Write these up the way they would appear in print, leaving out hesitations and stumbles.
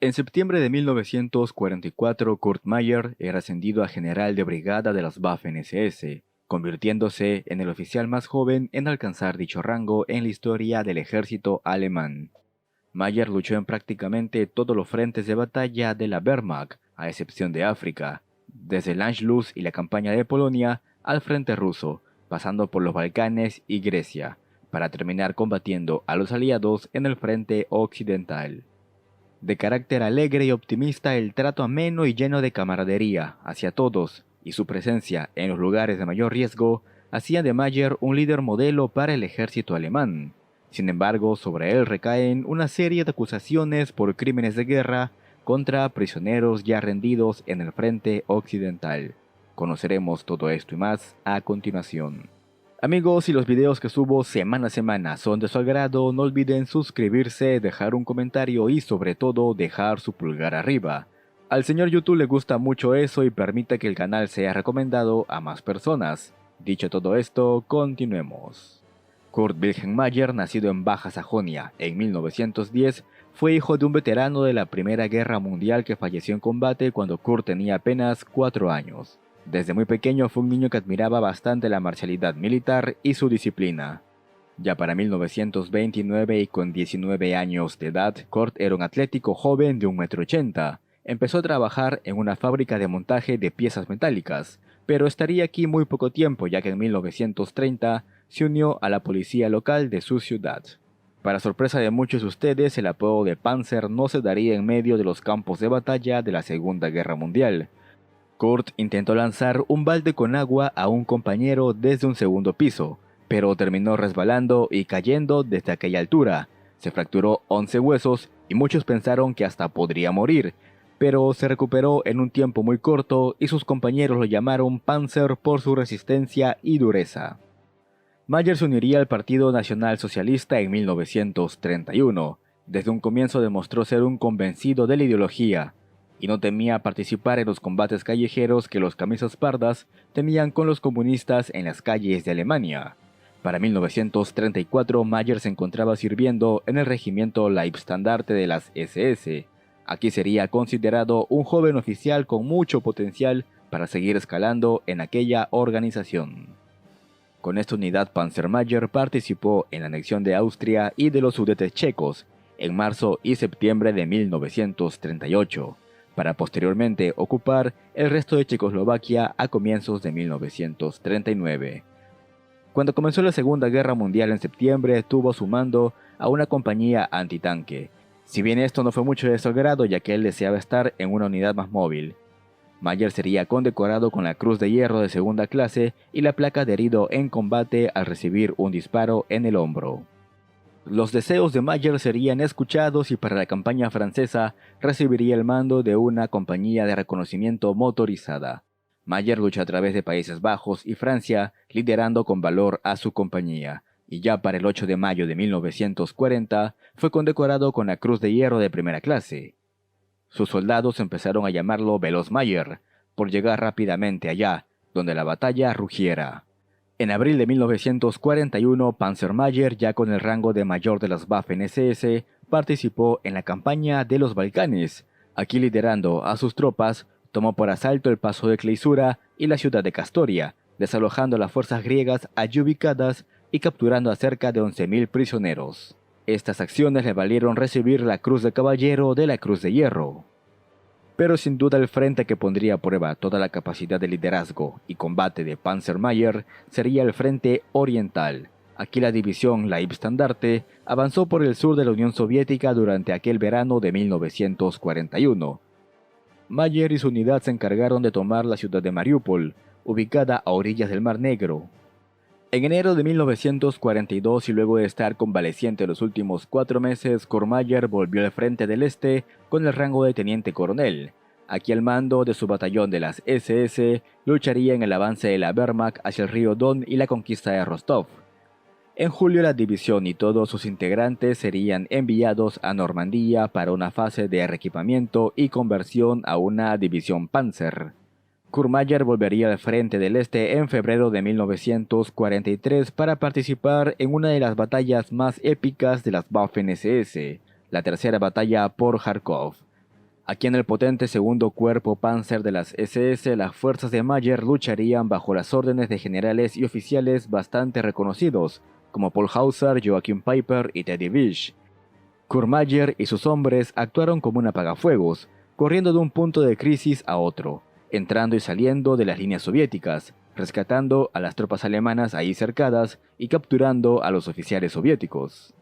En septiembre de 1944, Kurt Meyer era ascendido a general de brigada de las Waffen-SS, convirtiéndose en el oficial más joven en alcanzar dicho rango en la historia del ejército alemán. Meyer luchó en prácticamente todos los frentes de batalla de la Wehrmacht, a excepción de África, desde el Anschluss y la campaña de Polonia al frente ruso, pasando por los Balcanes y Grecia, para terminar combatiendo a los aliados en el frente occidental. De carácter alegre y optimista, el trato ameno y lleno de camaradería hacia todos y su presencia en los lugares de mayor riesgo hacían de Meyer un líder modelo para el ejército alemán. Sin embargo, sobre él recaen una serie de acusaciones por crímenes de guerra contra prisioneros ya rendidos en el frente occidental. Conoceremos todo esto y más a continuación. Amigos, si los videos que subo semana a semana son de su agrado, no olviden suscribirse, dejar un comentario y sobre todo dejar su pulgar arriba. Al señor YouTube le gusta mucho eso y permite que el canal sea recomendado a más personas. Dicho todo esto, continuemos. Kurt Wilhelm Meyer, nacido en Baja Sajonia en 1910, fue hijo de un veterano de la Primera Guerra Mundial que falleció en combate cuando Kurt tenía apenas 4 años. Desde muy pequeño fue un niño que admiraba bastante la marcialidad militar y su disciplina. Ya para 1929 y con 19 años de edad, Kurt era un atlético joven de 1,80 m. Empezó a trabajar en una fábrica de montaje de piezas metálicas, pero estaría aquí muy poco tiempo ya que en 1930 se unió a la policía local de su ciudad. Para sorpresa de muchos de ustedes, el apodo de Panzer no se daría en medio de los campos de batalla de la Segunda Guerra Mundial. Kurt intentó lanzar un balde con agua a un compañero desde un segundo piso, pero terminó resbalando y cayendo desde aquella altura. Se fracturó 11 huesos y muchos pensaron que hasta podría morir, pero se recuperó en un tiempo muy corto y sus compañeros lo llamaron Panzer por su resistencia y dureza. Meyer se uniría al Partido Nacional Socialista en 1931. Desde un comienzo demostró ser un convencido de la ideología, y no temía participar en los combates callejeros que los camisas pardas tenían con los comunistas en las calles de Alemania. Para 1934, Meyer se encontraba sirviendo en el regimiento Leibstandarte de las SS. Aquí sería considerado un joven oficial con mucho potencial para seguir escalando en aquella organización. Con esta unidad Panzer-Meyer participó en la anexión de Austria y de los Sudetes checos en marzo y septiembre de 1938. Para posteriormente ocupar el resto de Checoslovaquia a comienzos de 1939. Cuando comenzó la Segunda Guerra Mundial en septiembre, tuvo a su mando a una compañía antitanque. Si bien esto no fue mucho de su agrado, ya que él deseaba estar en una unidad más móvil. Meyer sería condecorado con la Cruz de Hierro de segunda clase y la placa de herido en combate al recibir un disparo en el hombro. Los deseos de Meyer serían escuchados y para la campaña francesa recibiría el mando de una compañía de reconocimiento motorizada. Meyer luchó a través de Países Bajos y Francia, liderando con valor a su compañía, y ya para el 8 de mayo de 1940 fue condecorado con la Cruz de Hierro de primera clase. Sus soldados empezaron a llamarlo Veloz Meyer, por llegar rápidamente allá, donde la batalla rugiera. En abril de 1941, Panzer-Meyer, ya con el rango de mayor de las Waffen-SS, participó en la campaña de los Balcanes. Aquí, liderando a sus tropas, tomó por asalto el paso de Kleisura y la ciudad de Kastoria, desalojando las fuerzas griegas allí ubicadas y capturando a cerca de 11.000 prisioneros. Estas acciones le valieron recibir la Cruz de Caballero de la Cruz de Hierro. Pero sin duda el frente que pondría a prueba toda la capacidad de liderazgo y combate de Panzer-Meyer sería el frente oriental. Aquí la división Leibstandarte avanzó por el sur de la Unión Soviética durante aquel verano de 1941. Meyer y su unidad se encargaron de tomar la ciudad de Mariupol, ubicada a orillas del Mar Negro. En enero de 1942 y luego de estar convaleciente los últimos 4 meses, Kurt Meyer volvió al frente del Este con el rango de teniente coronel. Aquí al mando de su batallón de las SS, lucharía en el avance de la Wehrmacht hacia el río Don y la conquista de Rostov. En julio la división y todos sus integrantes serían enviados a Normandía para una fase de reequipamiento y conversión a una división Panzer. Kurt Meyer volvería al frente del Este en febrero de 1943 para participar en una de las batallas más épicas de las Waffen-SS, la tercera batalla por Kharkov. Aquí en el potente segundo cuerpo Panzer de las SS, las fuerzas de Mayer lucharían bajo las órdenes de generales y oficiales bastante reconocidos, como Paul Hauser, Joachim Peiper y Teddy Wish. Kurt Meyer y sus hombres actuaron como un apagafuegos, corriendo de un punto de crisis a otro, entrando y saliendo de las líneas soviéticas, rescatando a las tropas alemanas ahí cercadas y capturando a los oficiales soviéticos.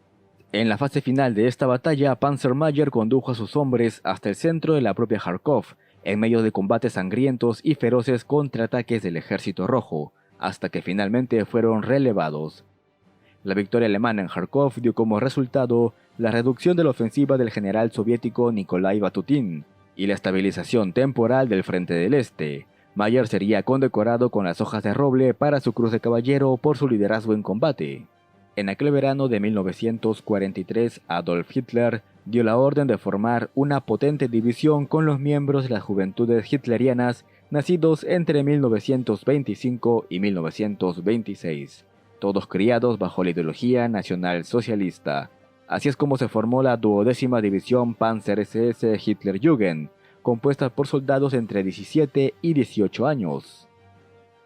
En la fase final de esta batalla, Panzer Meyer condujo a sus hombres hasta el centro de la propia Kharkov, en medio de combates sangrientos y feroces contraataques del Ejército Rojo, hasta que finalmente fueron relevados. La victoria alemana en Kharkov dio como resultado la reducción de la ofensiva del general soviético Nikolai Batutin y la estabilización temporal del Frente del Este. Meyer sería condecorado con las hojas de roble para su Cruz de Caballero por su liderazgo en combate. En aquel verano de 1943, Adolf Hitler dio la orden de formar una potente división con los miembros de las juventudes hitlerianas nacidos entre 1925 y 1926, todos criados bajo la ideología nacional-socialista. Así es como se formó la 12ª División Panzer SS Hitlerjugend, compuesta por soldados entre 17 y 18 años.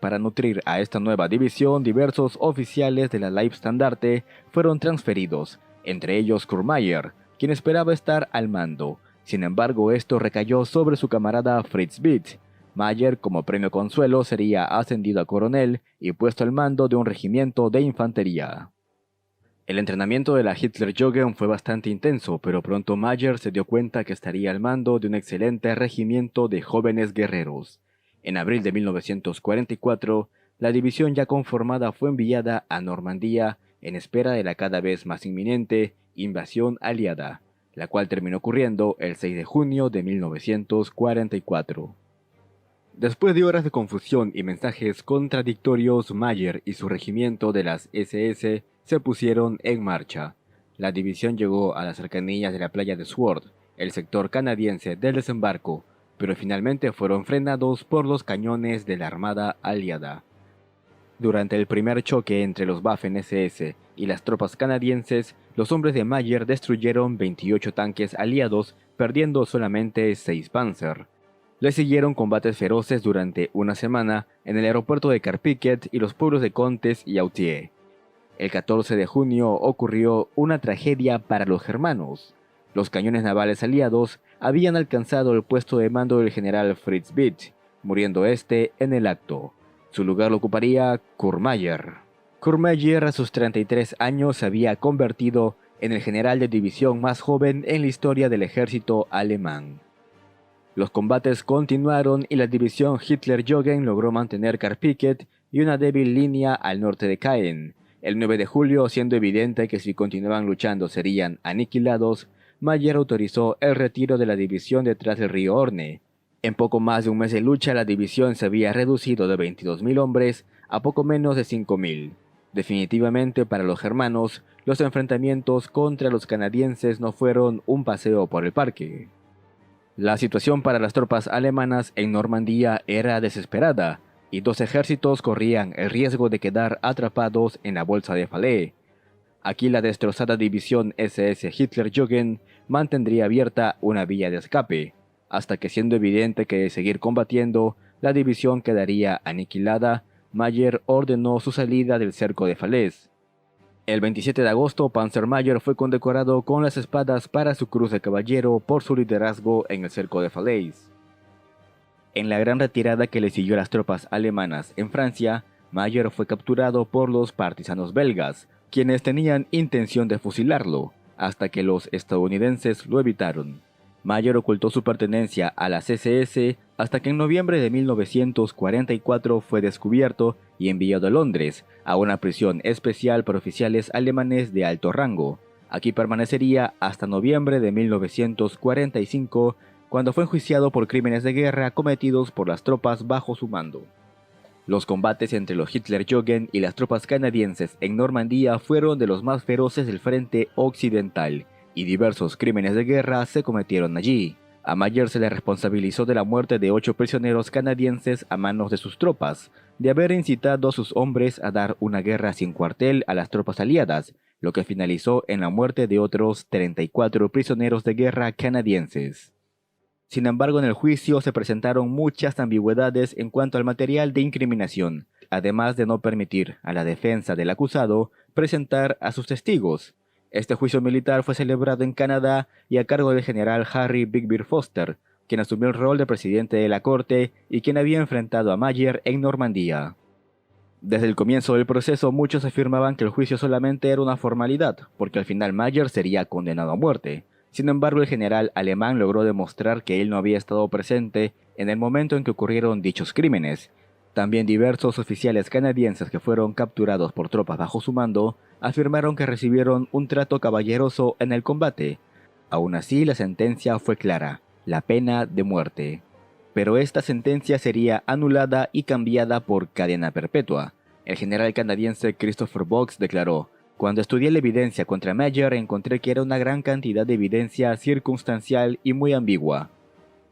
Para nutrir a esta nueva división, diversos oficiales de la Leibstandarte fueron transferidos, entre ellos Kurt Meyer, quien esperaba estar al mando. Sin embargo, esto recayó sobre su camarada Fritz Bitt. Meyer, como premio consuelo, sería ascendido a coronel y puesto al mando de un regimiento de infantería. El entrenamiento de la Hitlerjugend fue bastante intenso, pero pronto Meyer se dio cuenta que estaría al mando de un excelente regimiento de jóvenes guerreros. En abril de 1944, la división ya conformada fue enviada a Normandía en espera de la cada vez más inminente invasión aliada, la cual terminó ocurriendo el 6 de junio de 1944. Después de horas de confusión y mensajes contradictorios, Meyer y su regimiento de las SS se pusieron en marcha. La división llegó a las cercanías de la playa de Sword, el sector canadiense del desembarco, pero finalmente fueron frenados por los cañones de la Armada Aliada. Durante el primer choque entre los Waffen-SS y las tropas canadienses, los hombres de Meyer destruyeron 28 tanques aliados, perdiendo solamente 6 Panzer. Le siguieron combates feroces durante una semana en el aeropuerto de Carpiquet y los pueblos de Contes y Authier. El 14 de junio ocurrió una tragedia para los germanos. Los cañones navales aliados habían alcanzado el puesto de mando del general Fritz Bitt, muriendo este en el acto. Su lugar lo ocuparía Kurt Meyer. Kurt Meyer, a sus 33 años, se había convertido en el general de división más joven en la historia del ejército alemán. Los combates continuaron y la división Hitlerjugend logró mantener Carpiquet y una débil línea al norte de Caen. El 9 de julio, siendo evidente que si continuaban luchando serían aniquilados, Meyer autorizó el retiro de la división detrás del río Orne. En poco más de un mes de lucha, la división se había reducido de 22.000 hombres a poco menos de 5.000. Definitivamente para los germanos, los enfrentamientos contra los canadienses no fueron un paseo por el parque. La situación para las tropas alemanas en Normandía era desesperada, y dos ejércitos corrían el riesgo de quedar atrapados en la bolsa de Falaise. Aquí la destrozada división SS Hitlerjugend mantendría abierta una vía de escape, hasta que, siendo evidente que de seguir combatiendo, la división quedaría aniquilada, Meyer ordenó su salida del cerco de Falaise. El 27 de agosto, Panzer Meyer fue condecorado con las espadas para su Cruz de Caballero por su liderazgo en el cerco de Falaise. En la gran retirada que le siguió a las tropas alemanas en Francia, Meyer fue capturado por los partisanos belgas, quienes tenían intención de fusilarlo, hasta que los estadounidenses lo evitaron. Meyer ocultó su pertenencia a las SS hasta que en noviembre de 1944 fue descubierto y enviado a Londres, a una prisión especial para oficiales alemanes de alto rango. Aquí permanecería hasta noviembre de 1945, cuando fue enjuiciado por crímenes de guerra cometidos por las tropas bajo su mando. Los combates entre los Hitlerjugend y las tropas canadienses en Normandía fueron de los más feroces del frente occidental, y diversos crímenes de guerra se cometieron allí. A Meyer se le responsabilizó de la muerte de 8 prisioneros canadienses a manos de sus tropas, de haber incitado a sus hombres a dar una guerra sin cuartel a las tropas aliadas, lo que finalizó en la muerte de otros 34 prisioneros de guerra canadienses. Sin embargo, en el juicio se presentaron muchas ambigüedades en cuanto al material de incriminación, además de no permitir a la defensa del acusado presentar a sus testigos. Este juicio militar fue celebrado en Canadá y a cargo del general Harry Bigby Foster, quien asumió el rol de presidente de la corte y quien había enfrentado a Mayer en Normandía. Desde el comienzo del proceso, muchos afirmaban que el juicio solamente era una formalidad, porque al final Mayer sería condenado a muerte. Sin embargo, el general alemán logró demostrar que él no había estado presente en el momento en que ocurrieron dichos crímenes. También diversos oficiales canadienses que fueron capturados por tropas bajo su mando afirmaron que recibieron un trato caballeroso en el combate. Aún así, la sentencia fue clara: la pena de muerte. Pero esta sentencia sería anulada y cambiada por cadena perpetua. El general canadiense Christopher Box declaró: "Cuando estudié la evidencia contra Mayer encontré que era una gran cantidad de evidencia circunstancial y muy ambigua".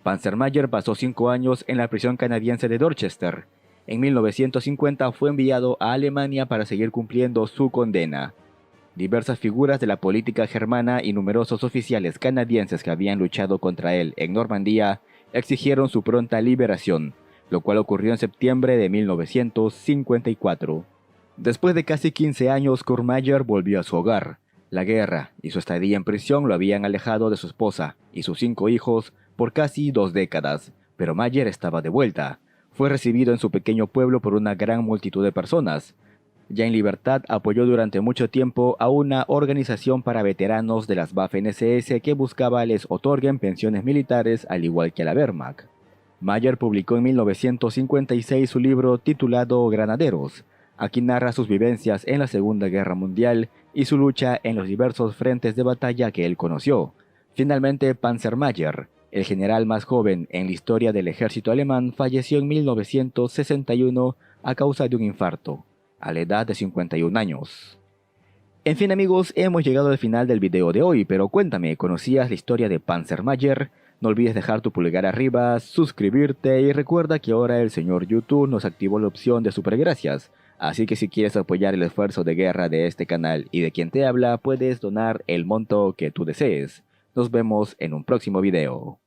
Panzer Mayer pasó 5 años en la prisión canadiense de Dorchester. En 1950 fue enviado a Alemania para seguir cumpliendo su condena. Diversas figuras de la política germana y numerosos oficiales canadienses que habían luchado contra él en Normandía exigieron su pronta liberación, lo cual ocurrió en septiembre de 1954. Después de casi 15 años, Kurt Mayer volvió a su hogar. La guerra y su estadía en prisión lo habían alejado de su esposa y sus 5 hijos por casi 2 décadas, pero Mayer estaba de vuelta. Fue recibido en su pequeño pueblo por una gran multitud de personas. Ya en libertad, apoyó durante mucho tiempo a una organización para veteranos de las Waffen-SS que buscaba les otorguen pensiones militares al igual que a la Wehrmacht. Mayer publicó en 1956 su libro titulado Granaderos. Aquí narra sus vivencias en la Segunda Guerra Mundial y su lucha en los diversos frentes de batalla que él conoció. Finalmente, Panzer Mayer, el general más joven en la historia del ejército alemán, falleció en 1961 a causa de un infarto, a la edad de 51 años. En fin amigos, hemos llegado al final del video de hoy, pero cuéntame, ¿conocías la historia de Panzer Mayer? No olvides dejar tu pulgar arriba, suscribirte y recuerda que ahora el señor YouTube nos activó la opción de supergracias. Así que si quieres apoyar el esfuerzo de guerra de este canal y de quien te habla, puedes donar el monto que tú desees. Nos vemos en un próximo video.